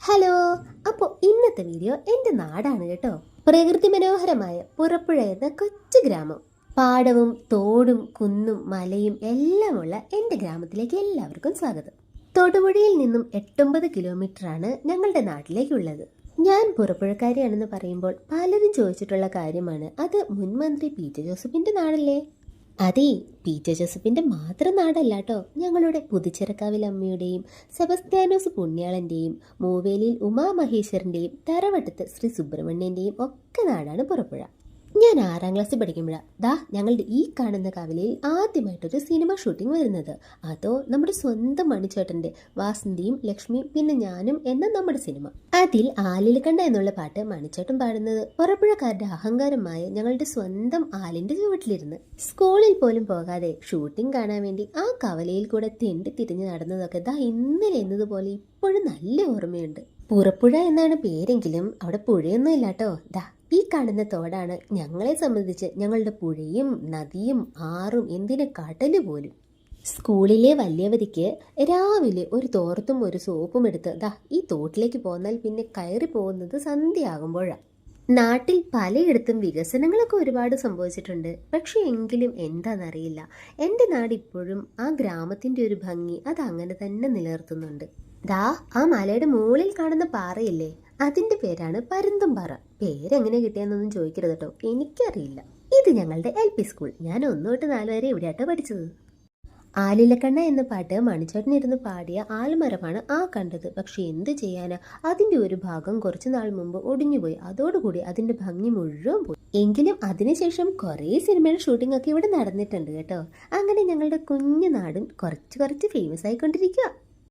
Hello. അപ്പോൾ ഇന്നത്തെ video എൻ്റെ നാടാണ് കേട്ടോ. പ്രകൃതി മനോഹരമായ പുറപ്പുഴ എന്ന കൊച്ചു ഗ്രാമം. പാടവും തോടും കുന്നും മലയും എല്ലാമുള്ള എൻ്റെ ഗ്രാമത്തിലേക്ക് എല്ലാവർക്കും സ്വാഗതം. തൊടുപുഴയിൽ നിന്നും 8-9 കിലോമീറ്ററാണ് ഞങ്ങളുടെ നാട്ടിലേക്കുള്ളത്. ഞാൻ പുറപ്പുഴക്കാരിയാണെന്ന് പറയുമ്പോൾ പലരും ചോദിച്ചിട്ടുള്ള കാര്യമാണ്, അത് മുൻമന്ത്രി പി.ജെ. ജോസഫിൻ്റെ നാടല്ലേ? അതെ, പി.ജെ. ജോസഫിന്റെ മാത്രം നാടല്ല കേട്ടോ. ഞങ്ങളുടെ പുതുച്ചിറക്കാവിൽ അമ്മയുടെയും സെബസ്ത്യാനോസ് പുണ്യാളന്റെയും മൂവേലിയിൽ ഉമാമഹേശ്വരന്റെയും തറവട്ടത്ത് ശ്രീ സുബ്രഹ്മണ്യന്റെയും ഒക്കെ നാടാണ് പുറപ്പുഴ. ഞാൻ 6ാം ക്ലാസ്സിൽ ഞങ്ങളുടെ ഈ കാണുന്ന കവലയിൽ ആദ്യമായിട്ടൊരു സിനിമ ഷൂട്ടിംഗ് വരുന്നത്. അതോ നമ്മുടെ സ്വന്തം മണിച്ചേട്ടന്റെ വാസന്തിയും ലക്ഷ്മിയും പിന്നെ ഞാനും എന്ന നമ്മുടെ സിനിമ. അതിൽ ആലിലക്കണ്ട എന്നുള്ള പാട്ട് മണിച്ചേട്ടൻ പാടുന്നത് പുറപ്പുഴക്കാരുടെ അഹങ്കാരമായ ഞങ്ങളുടെ സ്വന്തം ആലിന്റെ ചുവട്ടിലിരുന്ന്. സ്കൂളിൽ പോലും പോകാതെ ഷൂട്ടിംഗ് കാണാൻ വേണ്ടി ആ കവലയിൽ കൂടെ തെണ്ടി തിരിഞ്ഞ് നടന്നതൊക്കെ ഇന്നലെ എന്നതുപോലെ ഇപ്പോഴും നല്ല ഓർമ്മയുണ്ട്. പുറപ്പുഴ എന്നാണ് പേരെങ്കിലും അവിടെ പുഴയൊന്നും ഇല്ലാട്ടോ. ഈ കാണുന്ന തോടാണ് ഞങ്ങളെ സംബന്ധിച്ച് ഞങ്ങളുടെ പുഴയും നദിയും ആറും എന്തിന് കടല് പോലും. സ്കൂളിലെ വലിയവതിക്ക് രാവിലെ ഒരു തോർത്തും ഒരു സോപ്പും എടുത്ത് ഈ തോട്ടിലേക്ക് പോന്നാൽ പിന്നെ കയറി പോകുന്നത് സന്ധ്യയാകുമ്പോഴാണ്. നാട്ടിൽ പലയിടത്തും വികസനങ്ങളൊക്കെ ഒരുപാട് സംഭവിച്ചിട്ടുണ്ട്. പക്ഷെ എങ്കിലും എന്താണെന്നറിയില്ല, എൻ്റെ നാട് ഇപ്പോഴും ആ ഗ്രാമത്തിൻ്റെ ഒരു ഭംഗി അത് അങ്ങനെ തന്നെ നിലനിർത്തുന്നുണ്ട്. ആ മലയുടെ മുകളിൽ കാണുന്ന പാറയില്ലേ, അതിന്റെ പേരാണ് പരുന്തുംപാറ. പേരെങ്ങനെ കിട്ടിയെന്നൊന്നും ചോദിക്കരുത് കേട്ടോ, എനിക്കറിയില്ല. ഇത് ഞങ്ങളുടെ LP സ്കൂൾ. ഞാൻ 1 തൊട്ട് 4 വരെ ഇവിടെയാട്ടോ പഠിച്ചത്. ആലിലക്കണ്ണ എന്ന പാട്ട് മണിച്ചേട്ടൻ ഇരുന്ന് പാടിയ ആൽമരമാണ് ആ കണ്ടത്. പക്ഷെ എന്ത് ചെയ്യാനാ, അതിന്റെ ഒരു ഭാഗം കുറച്ചു നാൾ മുമ്പ് ഒടിഞ്ഞുപോയി. അതോടുകൂടി അതിന്റെ ഭംഗി മുഴുവൻ പോയി. എങ്കിലും അതിനുശേഷം കുറേ സിനിമയുടെ ഷൂട്ടിംഗ് ഒക്കെ ഇവിടെ നടന്നിട്ടുണ്ട് കേട്ടോ. അങ്ങനെ ഞങ്ങളുടെ കുഞ്ഞു നാടും കുറച്ച് ഫേമസ് ആയിക്കൊണ്ടിരിക്കുക.